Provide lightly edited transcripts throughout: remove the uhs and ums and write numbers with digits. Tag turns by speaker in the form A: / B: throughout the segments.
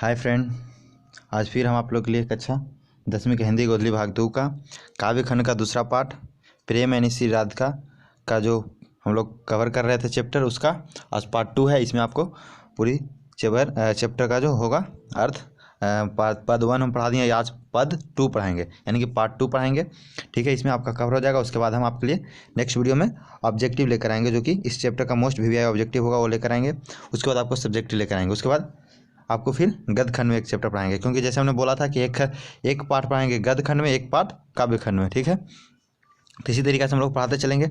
A: Hi friend, आज फिर हम आप लोग के लिए कक्षा 10वीं की हिंदी गोदली भाग 2 का काव्य खंड का दूसरा पाठ प्रेम यानी श्री राधिका का जो हम लोग कवर कर रहे थे चैप्टर, उसका आज पार्ट 2 है। इसमें आपको पूरी चैप्टर का जो होगा अर्थ पद 1 हम पढ़ा दिए, आज पद 2 पढ़ाएंगे यानी कि पार्ट 2 पढ़ाएंगे। ठीक है, इसमें आपका कवर हो जाएगा। उसके बाद हम आपके लिए नेक्स्ट वीडियो में ऑब्जेक्टिव लेकर आएंगे, जो कि इस चैप्टर का मोस्ट वीवीआई ऑब्जेक्टिव होगा, वो लेकर आएंगे। उसके बाद आपको सब्जेक्टिव लेकर आएंगे। उसके बाद आपको फिर गद्य खंड में एक चैप्टर पढ़ाएंगे, क्योंकि जैसे हमने बोला था कि एक पार्ट पढ़ाएंगे गद्य खंड में, एक पार्ट काव्य खंड में। ठीक है, तो इसी तरीके से हम लोग पढ़ाते चलेंगे।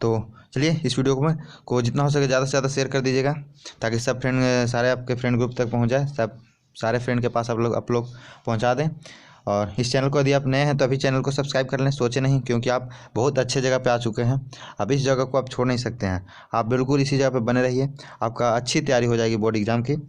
A: तो चलिए इस वीडियो को जितना हो सके ज़्यादा से ज़्यादा शेयर कर दीजिएगा, ताकि सब फ्रेंड सारे आपके फ्रेंड ग्रुप तक पहुंच जाए, सब सारे फ्रेंड के पास आप लोग पहुंचा दें। और इस चैनल को यदि आप नए हैं तो अभी चैनल को सब्सक्राइब कर लें, सोचे नहीं, क्योंकि आप बहुत अच्छे जगह पे आ चुके हैं। अब इस जगह को आप छोड़ नहीं सकते हैं, आप बिल्कुल इसी जगह पे बने रहिए। आपका अच्छी तैयारी हो जाएगी बोर्ड एग्जाम की,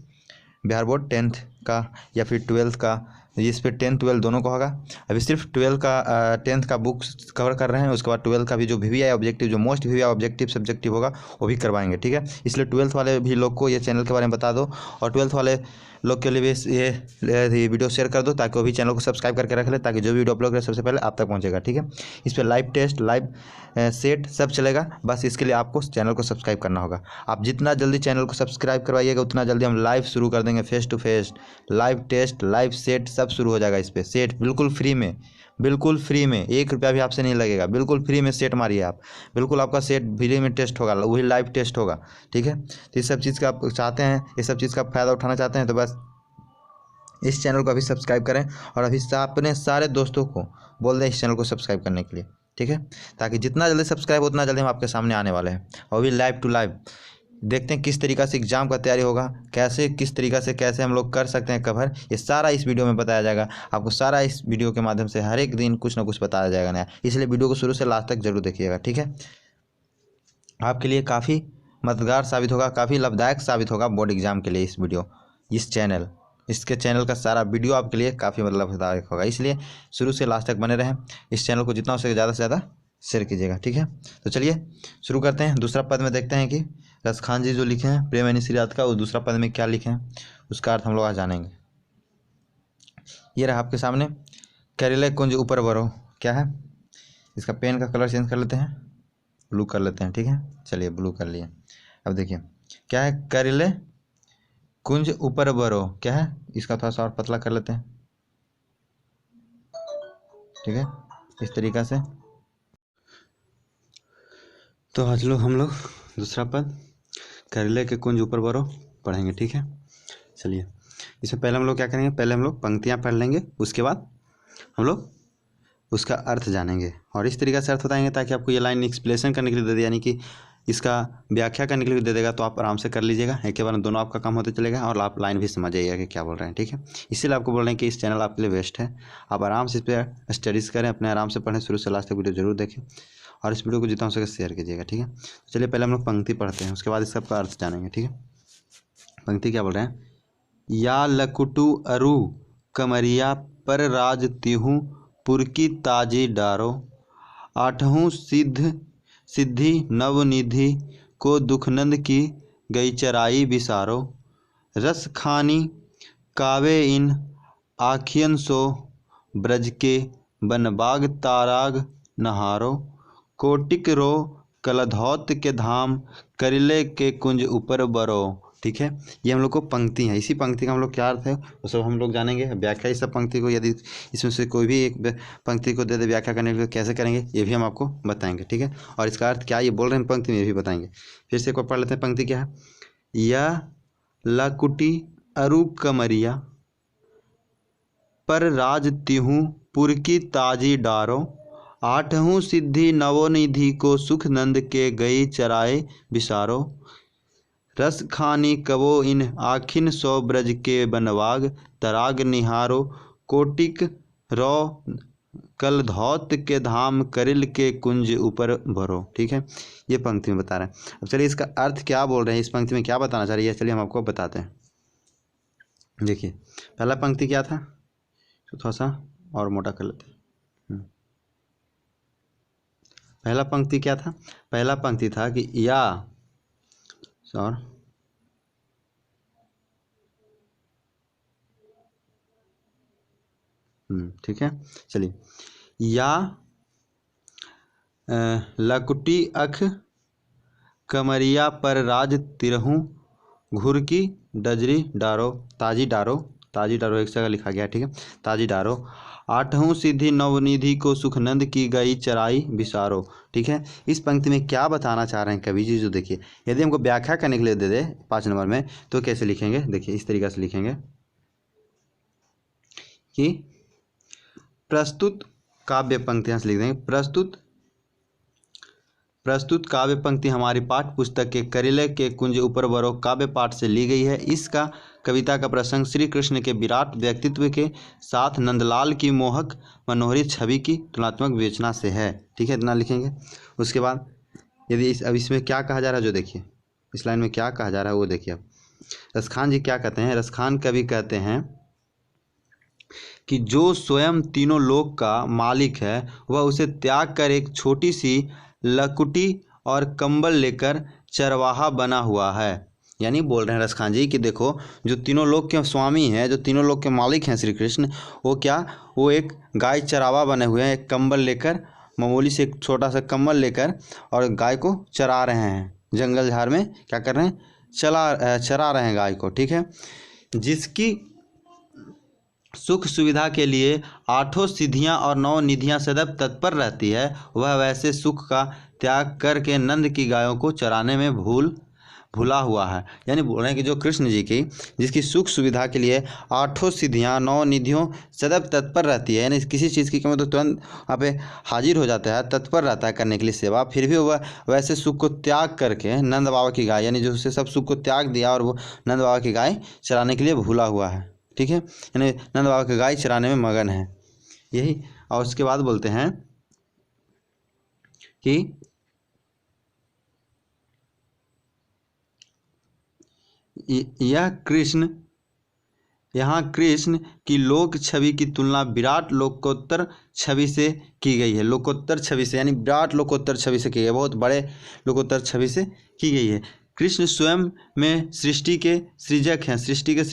A: बिहार बोर्ड 10th का या फिर 12th का। इस पर 10th 12 दोनों का होगा। अभी सिर्फ 12 का 10th का बुक्स कवर कर रहे हैं। उसके बाद 12 का भी जो वीवीआई ऑब्जेक्टिव, जो मोस्ट वीवीआई ऑब्जेक्टिव सब्जेक्टिव होगा, वो भी करवाएंगे। ठीक है, इसलिए 12th वाले भी लोग को ये चैनल के बारे में बता दो, और 12th वाले लोग के लिए भी ये वीडियो शेयर कर दो, ताकि वो भी चैनल को सब्सक्राइब करके रख ले, ताकि जो वीडियो अपलोड करे सबसे पहले आप तक पहुँचेगा। ठीक है, इस पर लाइव टेस्ट, लाइव सेट सब चलेगा। बस इसके लिए आपको चैनल को सब्सक्राइब करना होगा। आप जितना जल्दी चैनल को सब्सक्राइब करवाइएगा, उतना जल्दी हम लाइव शुरू कर देंगे, face to face live test, live set सब शुरू हो जाएगा। इस पर सेट बिल्कुल फ्री में, बिल्कुल फ्री में, 1 रुपया भी आपसे नहीं लगेगा। बिल्कुल फ्री में सेट मारिए आप, बिल्कुल आपका सेट फ्री में टेस्ट होगा, वही लाइव टेस्ट होगा। ठीक है, तो इस सब चीज़ का आप चाहते हैं, इस सब चीज़ का फ़ायदा उठाना चाहते हैं, तो बस इस चैनल को अभी सब्सक्राइब करें, और अभी अपने सारे दोस्तों को बोल दें इस चैनल को सब्सक्राइब करने के लिए। ठीक है, ताकि जितना जल्दी सब्सक्राइब उतना जल्दी हम आपके सामने आने वाले हैं, और भी लाइव टू लाइव। देखते हैं किस तरीक़ा से एग्ज़ाम का तैयारी होगा, कैसे किस तरीक़ा से कैसे हम लोग कर सकते हैं कवर, ये सारा इस वीडियो में बताया जाएगा। आपको सारा इस वीडियो के माध्यम से हर एक दिन कुछ ना कुछ बताया जाएगा नया, इसलिए वीडियो को शुरू से लास्ट तक जरूर देखिएगा। ठीक है, आपके लिए काफ़ी मददगार साबित होगा, काफ़ी लाभदायक साबित होगा बोर्ड एग्ज़ाम के लिए इस वीडियो, इसके चैनल का सारा वीडियो आपके लिए काफ़ी लाभदायक होगा। इसलिए शुरू से लास्ट तक बने रहें। इस चैनल को जितना हो सके ज़्यादा से ज़्यादा शेयर कीजिएगा। ठीक है, तो चलिए शुरू करते हैं। दूसरा पद में देखते हैं कि रस खान जी जो लिखे हैं प्रेम यानी श्री राधिका, उस दूसरा पद में क्या लिखे हैं, उसका अर्थ हम लोग आज जानेंगे। ये रहा आपके सामने, करेले कुंज ऊपर बरो, क्या है? इसका पेन का कलर चेंज कर लेते हैं, ब्लू कर लेते हैं। ठीक है, चलिए ब्लू कर लिए। अब देखिए क्या है, करेले कुंज ऊपर बरो, क्या है? इसका थोड़ा सा और पतला कर लेते हैं। ठीक है, इस तरीक़ा से। तो आज हम लोग दूसरा पद करेले के कुंज ऊपर बरो पढ़ेंगे। ठीक है, चलिए इसमें पहले हम लोग क्या करेंगे, पहले हम लोग पंक्तियाँ पढ़ लेंगे, उसके बाद हम लोग उसका अर्थ जानेंगे, और इस तरीक़े से अर्थ बताएंगे, ताकि आपको ये लाइन एक्सप्लेनेशन करने के लिए दे दे, यानी कि इसका व्याख्या करने के लिए दे देगा, तो आप आराम से कर लीजिएगा। एक के बार दोनों आपका काम होते चलेगा, और आप लाइन भी समझ जाइएगा कि क्या बोल रहे हैं। ठीक है, इसीलिए आपको बोल रहे हैं कि इस चैनल आपके लिए बेस्ट है। आप आराम से इस पर स्टडीज़ करें, अपने आराम से पढ़ें, शुरू से लास्ट तक वीडियो जरूर देखें, और इस वीडियो को जितना हो सके शेयर कीजिएगा। ठीक है, चलिए पहले हम लोग पंक्ति पढ़ते हैं, उसके बाद इसका अर्थ जानेंगे। ठीक है, पंक्ति क्या बोल रहे हैं, या लकुटू अरु कमरिया पर राज तिहु पुरकी ताजी डारो, आठहूँ सिद्धि नवनिधि को दुखनंद की गई चराई बिसारो, रस खानी कावे इन आखियन सो ब्रज के बनबाग ताराग नहारो, कोटिक रो कलधौत के धाम करिले के कुंज ऊपर बरो। ठीक है, ये हम लोग को पंक्ति है, इसी पंक्ति का हम लोग क्या अर्थ है वो सब हम लोग जानेंगे। व्याख्या इस सब पंक्ति को, यदि इसमें से कोई भी एक पंक्ति को दे दे व्याख्या करने के लिए कैसे करेंगे, ये भी हम आपको बताएंगे। ठीक है, और इसका अर्थ क्या ये बोल रहे हैं पंक्ति में, ये भी बताएंगे। फिर से एक बार पढ़ लेते हैं, पंक्ति क्या है, या लकुटी अरु कमरिया पर राज तिहु पुर की ताजी डारो, आठहूँ सिद्धि नवोनिधि को सुख नंद के गई चराए बिसारो, रस खानी कवो इन आखिन सौ ब्रज के बनवाग तराग निहारो, कोटिक रो कल धौत के धाम करिल के कुंज ऊपर भरो। ठीक है, ये पंक्ति में बता रहे हैं। अब चलिए इसका अर्थ क्या बोल रहे हैं, इस पंक्ति में क्या बताना चाह रही है, चलिए हम आपको बताते हैं। देखिए पहला पंक्ति क्या था, तो थोड़ा सा और मोटा कर लेते हैं। पहला पंक्ति क्या था, पहला पंक्ति था कि या ठीक है, चलिए। या लकुटी अख कमरिया पर राज तिरहूँ घुर की डजरी डारो ताजी डारो एक जगह लिखा गया, ठीक है, ताजी डारो। आठवीं सिद्धि नवनिधि को सुखनंद की गई चराई बिसारो, ठीक है। इस पंक्ति में क्या बताना चाह रहे हैं कवि जी, जो देखिए, यदि हमको व्याख्या करने के लिए दे दे 5 नंबर में तो कैसे लिखेंगे, देखिए इस तरीक़े से लिखेंगे कि प्रस्तुत काव्य पंक्तियाँ से लिख देंगे। प्रस्तुत काव्य पंक्ति हमारी पाठ्य पुस्तक के करेले के कुंज ऊपर बरो काव्य पाठ से ली गई है। इसका कविता का प्रसंग श्री कृष्ण के विराट व्यक्तित्व के साथ नंदलाल की मोहक मनोहरी छवि की तुलनात्मक विवेचना से है, ठीक है, इतना लिखेंगे। उसके बाद यदि अब इसमें क्या कहा जा रहा है, जो देखिए इस लाइन में क्या कहा जा रहा है वो देखिए। अब रसखान जी क्या कहते हैं, रसखान कवि कहते हैं कि जो स्वयं तीनों लोक का मालिक है वह उसे त्याग कर एक छोटी सी लकुटी और कंबल लेकर चरवाहा बना हुआ है। यानी बोल रहे हैं रसखान जी कि देखो, जो तीनों लोक के स्वामी हैं, जो तीनों लोक के मालिक हैं श्री कृष्ण, वो एक गाय चरावा बने हुए हैं, एक कंबल लेकर, मामूली से एक छोटा सा कंबल लेकर, और गाय को चरा रहे हैं। जंगल झाड़ में क्या कर रहे हैं, चरा रहे हैं गाय को, ठीक है। जिसकी सुख सुविधा के लिए 8 सिद्धियां और 9 निधियां सदैव तत्पर रहती है, वह वैसे सुख का त्याग करके नंद की गायों को चराने में भूला हुआ है। यानी बोल रहे हैं कि जो कृष्ण जी की, जिसकी सुख सुविधा के लिए 8 सिद्धियां 9 निधियों सदैव तत्पर रहती है, यानी किसी चीज़ की कमी तो तुरंत वहाँ पे हाजिर हो जाता है, तत्पर रहता है करने के लिए सेवा, फिर भी वह वैसे सुख को त्याग करके नंद बाबा की गाय, यानी जो उससे सब सुख को त्याग दिया और वो नंद बाबा की गाय चराने के लिए भूला हुआ है, ठीक है, यानी नंद बाबा की गाय चराने में मगन है, यही। और उसके बाद बोलते हैं कि यहाँ कृष्ण की लोक छवि की तुलना विराट लोकोत्तर छवि से की गई है। लोकोत्तर छवि से यानी विराट लोकोत्तर छवि से की गई है, बहुत बड़े लोकोत्तर छवि से की गई है। कृष्ण स्वयं में सृष्टि के सृजक हैं, सृष्टि के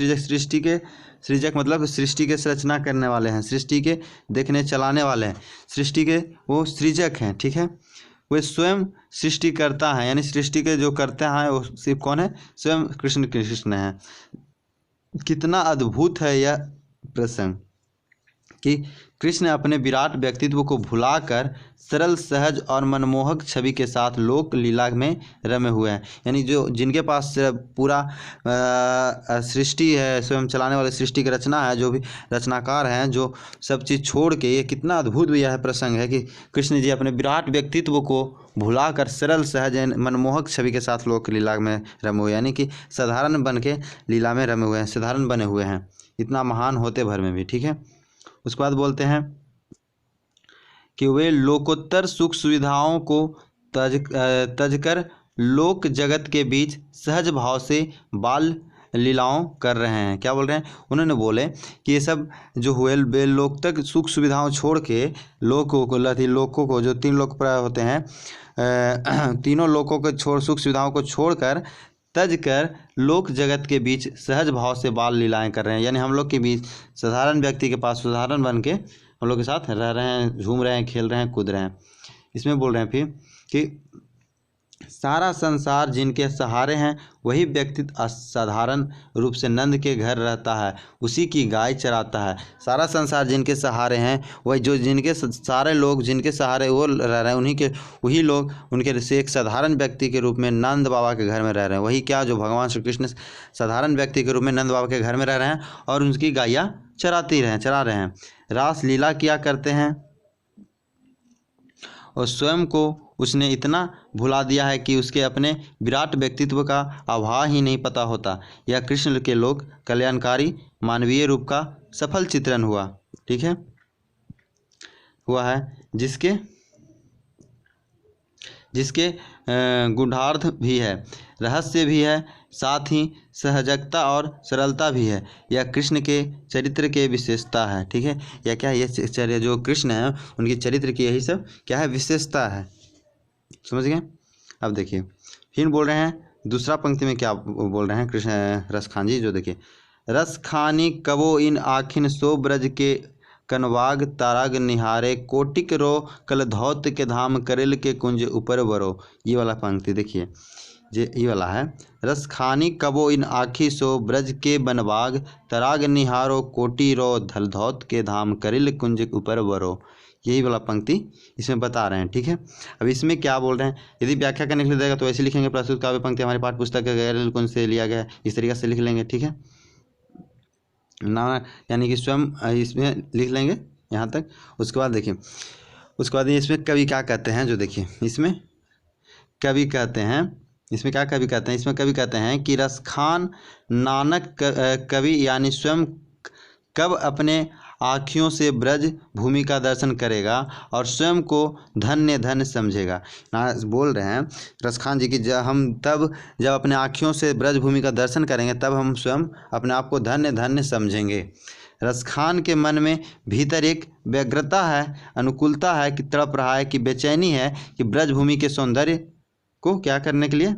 A: सृजक मतलब सृष्टि के रचना करने वाले हैं, सृष्टि के देखने चलाने वाले हैं, सृष्टि के वो सृजक हैं, ठीक है। वे स्वयं सृष्टि करता है, यानी सृष्टि के जो करते हैं वो सिर्फ कौन है, स्वयं कृष्ण है। कितना अद्भुत है यह प्रसंग कि कृष्ण अपने विराट व्यक्तित्व को भुलाकर सरल सहज और मनमोहक छवि के साथ लोक लीला में रमे हुए हैं। यानी जो जिनके पास पूरा सृष्टि है, स्वयं चलाने वाले सृष्टि की रचना है, जो भी रचनाकार हैं, जो सब चीज़ छोड़ के, ये कितना अद्भुत यह प्रसंग है कि कृष्ण जी अपने विराट व्यक्तित्व को भुलाकर सरल सहज मनमोहक छवि के साथ लोक लीला में रमे हुए, यानी कि साधारण बन के लीला में रमे हुए हैं, साधारण बने हुए हैं, इतना महान होते भर में भी, ठीक है। उसके बाद बोलते हैं कि वे लोकोत्तर सुख सुविधाओं को तजकर लोक जगत के बीच सहज भाव से बाल लीलाओं कर रहे हैं। क्या बोल रहे हैं, उन्होंने बोले कि ये सब जो हुए वे लोक तक सुख सुविधाओं छोड़ के लोकों को जो 3 लोक होते हैं, तीनों लोकों को सुख सुविधाओं को छोड़कर तज कर लोक जगत के बीच सहज भाव से बाल लीलाएं कर रहे हैं। यानी हम लोग के बीच साधारण व्यक्ति के पास साधारण बन के हम लोग के साथ रह रहे हैं, झूम रहे हैं, खेल रहे हैं, कूद रहे हैं। इसमें बोल रहे हैं फिर कि सारा संसार जिनके सहारे हैं वही व्यक्ति असाधारण रूप से नंद के घर रहता है, उसी की गाय चराता है। सारा संसार जिनके सहारे हैं वही जो जिनके सारे लोग जिनके सहारे वो रह रहे हैं, वही लोग उनके से एक साधारण व्यक्ति के रूप में नंद बाबा के घर में रह रहे हैं। वही क्या, जो भगवान श्री कृष्ण साधारण व्यक्ति के रूप में नंद बाबा के घर में रह रहे हैं और उनकी गायें चरा रहे हैं, रास लीला किया करते हैं। और स्वयं को उसने इतना भुला दिया है कि उसके अपने विराट व्यक्तित्व का आभाव ही नहीं पता होता। यह कृष्ण के लोक कल्याणकारी मानवीय रूप का सफल चित्रण हुआ, ठीक है, हुआ है, जिसके गूढ़ार्थ भी है, रहस्य भी है, साथ ही सहजता और सरलता भी है। यह कृष्ण के चरित्र के विशेषता है, ठीक है। या क्या, ये जो कृष्ण है उनके चरित्र की यही सब क्या है, विशेषता है, समझ गए। अब देखिए फिर बोल रहे हैं दूसरा पंक्ति में क्या बोल रहे हैं कृष्ण रसखान जी, जो देखिए, रसखानी कबो इन आखिन सो ब्रज के
B: कनवाग ताराग निहारे, कोटिक रो कल धौत के धाम, करेल के कुंज ऊपर बरो। ये वाला पंक्ति देखिए, ये वाला है। रस खानी कबो इन आखी सो, ब्रज के बनबाग, तराग निहारो, कोटि रो धल धौत के धाम, करेल कुंज ऊपर बरो। यही वाला पंक्ति इसमें बता रहे हैं, ठीक है। अब इसमें क्या बोल रहे हैं, यदि व्याख्या करने के लिए देगा तो ऐसे लिखेंगे, प्रस्तुत काव्य पंक्ति हमारी पाठ्य पुस्तक के करेल कुंज से लिया गया, इस तरीके से लिख लेंगे, ठीक है ना, यानी कि स्वयं इसमें लिख लेंगे यहाँ तक। उसके बाद देखिए, उसके बाद इसमें कवि क्या कहते हैं, जो देखिए इसमें कवि कहते हैं, इसमें क्या कवि कहते हैं, इसमें कवि कहते हैं कि रसखान नानक कवि यानी स्वयं कब अपने आँखियों से ब्रज भूमि का दर्शन करेगा और स्वयं को धन्य धन्य समझेगा। ना बोल रहे हैं रसखान जी की, जब अपने आँखियों से ब्रज भूमि का दर्शन करेंगे तब हम स्वयं अपने आप को धन्य धन्य समझेंगे। रसखान के मन में भीतर एक व्यग्रता है, अनुकूलता है कि तड़प रहा है, कि बेचैनी है कि ब्रज भूमि के सौंदर्य को क्या करने के लिए,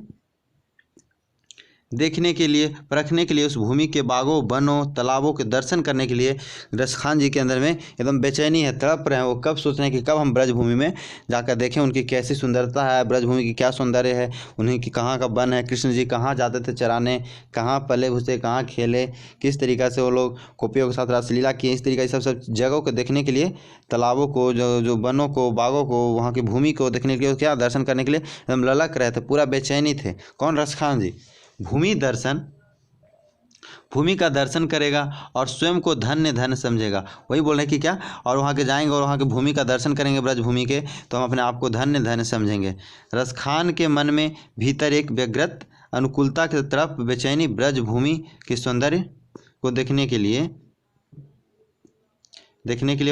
B: देखने के लिए, परखने के लिए, उस भूमि के बागों वनों तालाबों के दर्शन करने के लिए रसखान जी के अंदर में एकदम बेचैनी है, तड़प रहे हैं। वो कब सोच रहे हैं कि कब हम ब्रज भूमि में जाकर देखें, उनकी कैसी सुंदरता है, ब्रज भूमि की क्या सौंदर्य है, उन्हीं की कहाँ का वन है, कृष्ण जी कहाँ जाते थे चराने, कहाँ पले भूसे, कहाँ खेले, किस तरीक़ा से वो लोग गोपियों के साथ रासलीला किए, इस तरीके से सब जगहों को देखने के लिए, तालाबों को, जो वनों को, बागों को, वहाँ की भूमि को देखने के लिए, क्या दर्शन करने के लिए एकदम ललक रहे थे, पूरा बेचैनी थे। कौन? रसखान जी। भूमि का दर्शन करेगा और स्वयं को धन्य धन्य समझेगा। वही बोल रहे हैं कि क्या, और वहाँ के जाएंगे और वहाँ के भूमि का दर्शन करेंगे, ब्रज भूमि के, तो हम अपने आप को धन्य धन्य समझेंगे। रसखान के मन में भीतर एक व्यग्रत अनुकूलता की तरफ बेचैनी, ब्रज भूमि के सौंदर्य को देखने के लिए,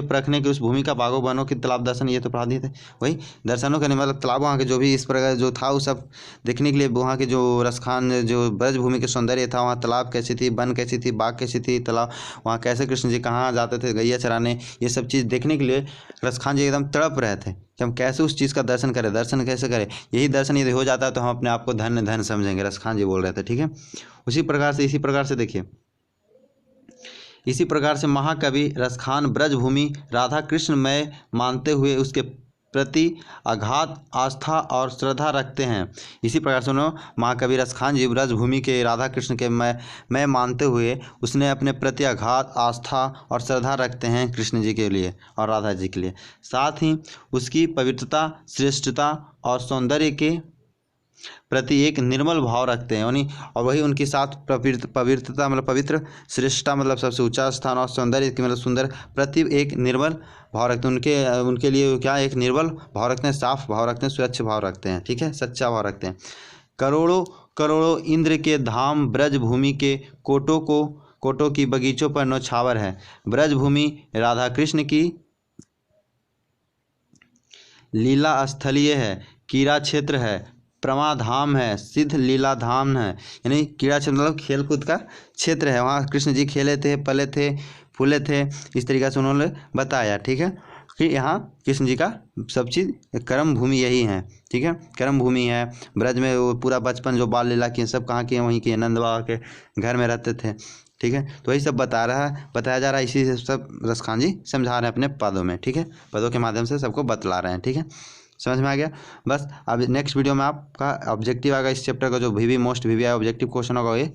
B: परखने के, उस भूमि का बागों वनों के तालाब दर्शन, ये तो पढ़ा दिए थे। वही दर्शनों करने मतलब तालाब, वहाँ के जो भी इस प्रकार जो था वो सब देखने के लिए, वहाँ के जो रसखान जो ब्रज भूमि के सौंदर्य था, वहाँ तालाब कैसी थी, वन कैसी थी, बाग कैसी थी, तालाब, वहाँ कैसे कृष्ण जी कहाँ जाते थे गैया चराने, ये सब चीज़ देखने के लिए रसखान जी एकदम तड़प रहे थे कि हम कैसे उस चीज़ का दर्शन करें, दर्शन कैसे करें। यही दर्शन यदि हो जाता है तो हम अपने आप को धन्य धन्य समझेंगे, रसखान जी बोल रहे थे, ठीक है। इसी प्रकार से देखिए, इसी प्रकार से महाकवि रसखान ब्रजभूमि राधा कृष्णमय मानते हुए उसके प्रति अगाध आस्था और श्रद्धा रखते हैं। इसी प्रकार से उन्होंने महाकवि रसखान जी ब्रजभूमि के राधा कृष्ण के मैं मानते हुए उसने अपने प्रति अगाध आस्था और श्रद्धा रखते हैं कृष्ण जी के लिए और राधा जी के लिए। साथ ही उसकी पवित्रता, श्रेष्ठता और सौंदर्य के प्रति एक निर्मल भाव रखते हैं, यानी और वही उनके साथ पवित्रता मतलब पवित्र, श्रेष्ठता मतलब सबसे ऊंचा स्थान, और सौंदर्य की मतलब सुंदर, प्रति एक निर्मल भाव रखते हैं। उनके लिए क्या, एक निर्मल भाव रखते हैं, साफ भाव रखते हैं, स्वच्छ भाव रखते हैं, ठीक है, सच्चा भाव रखते हैं। करोड़ों करोड़ों इंद्र के धाम ब्रज भूमि के कोटों की बगीचों पर नौछावर है। ब्रज भूमि राधा कृष्ण की लीला स्थलीय है, क्रीड़ा क्षेत्र है, प्रमाधाम है, सिद्ध लीला धाम है, यानी क्रीड़ा क्षेत्र मतलब खेल कूद का क्षेत्र है। वहाँ कृष्ण जी खेले थे, पले थे, फूले थे, इस तरीक़े से उन्होंने बताया, ठीक है, कि यहाँ कृष्ण जी का सब चीज़ कर्म भूमि यही है, ठीक है, कर्म भूमि है। ब्रज में वो पूरा बचपन जो बाल लीला किए सब कहाँ किए, वहीं के नंद बाबा के घर में रहते थे, ठीक है। तो यही सब बताया जा रहा है, इसी से सब रसखान जी समझा रहे हैं अपने पदों में, ठीक है, पदों के माध्यम से सबको बतला रहे हैं, ठीक है, समझ में आ गया। बस अब नेक्स्ट वीडियो में आपका ऑब्जेक्टिव आएगा इस चैप्टर का, जो मोस्ट वीवी ऑब्जेक्टिव क्वेश्चन होगा, ये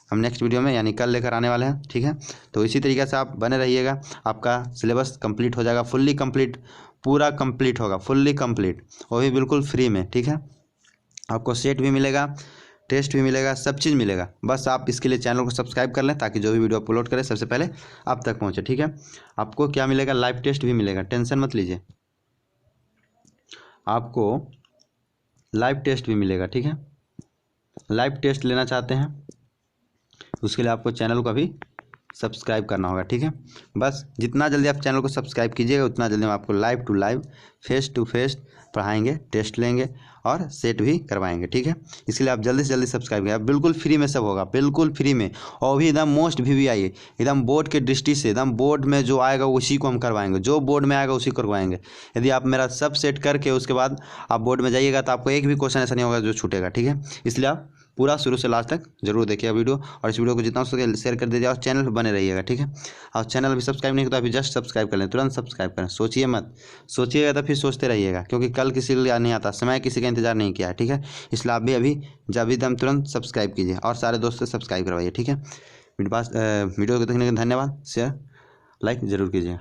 B: हम नेक्स्ट वीडियो में यानी कल लेकर आने वाले हैं, ठीक है। तो इसी तरीके से आप बने रहिएगा, आपका सिलेबस कंप्लीट हो जाएगा, फुल्ली कंप्लीट, पूरा कंप्लीट होगा, फुल्ली कंप्लीट, वो भी बिल्कुल फ्री में, ठीक है। आपको सेट भी मिलेगा, टेस्ट भी मिलेगा, सब चीज़ मिलेगा। बस आप इसके लिए चैनल को सब्सक्राइब कर लें ताकि जो भी वीडियो अपलोड करें सबसे पहले आप तक पहुँचे, ठीक है। आपको क्या मिलेगा, लाइव टेस्ट भी मिलेगा, टेंशन मत लीजिए, आपको लाइव टेस्ट भी मिलेगा, ठीक है। लाइव टेस्ट लेना चाहते हैं उसके लिए आपको चैनल को अभी सब्सक्राइब करना होगा, ठीक है। बस जितना जल्दी आप चैनल को सब्सक्राइब कीजिएगा उतना जल्दी हम आपको live to live, face to face पढ़ाएंगे, टेस्ट लेंगे और सेट भी करवाएंगे, ठीक है। इसलिए आप जल्दी से जल्दी सब्सक्राइब करें, बिल्कुल फ्री में सब होगा, बिल्कुल फ्री में, और भी एकदम मोस्ट VVI एकदम बोर्ड के दृष्टि से, एकदम बोर्ड में जो आएगा उसी को हम करवाएंगे, जो बोर्ड में आएगा उसी को करवाएंगे। यदि आप मेरा सब सेट करके उसके बाद आप बोर्ड में जाइएगा तो आपको एक भी क्वेश्चन ऐसा नहीं होगा जो छूटेगा, ठीक है। इसलिए आप पूरा शुरू से लास्ट तक जरूर देखिएगा वीडियो, और इस वीडियो को जितना हो सके शेयर कर दीजिए और चैनल पर बने रहिएगा, ठीक है। और चैनल भी सब्सक्राइब नहीं किया तो अभी जस्ट सब्सक्राइब कर लें, तुरंत सब्सक्राइब करें, सोचिए मत, सोचिएगा तो फिर सोचते रहिएगा, क्योंकि कल किसी को याद नहीं आता, समय किसी का इंतजार नहीं किया है, ठीक है। इसलिए आप भी अभी जब भी दम तुरंत सब्सक्राइब कीजिए और सारे दोस्तों से सब्सक्राइब करवाइए, ठीक है। वीडियो को देखने के लिए धन्यवाद, शेयर लाइक जरूर कीजिए।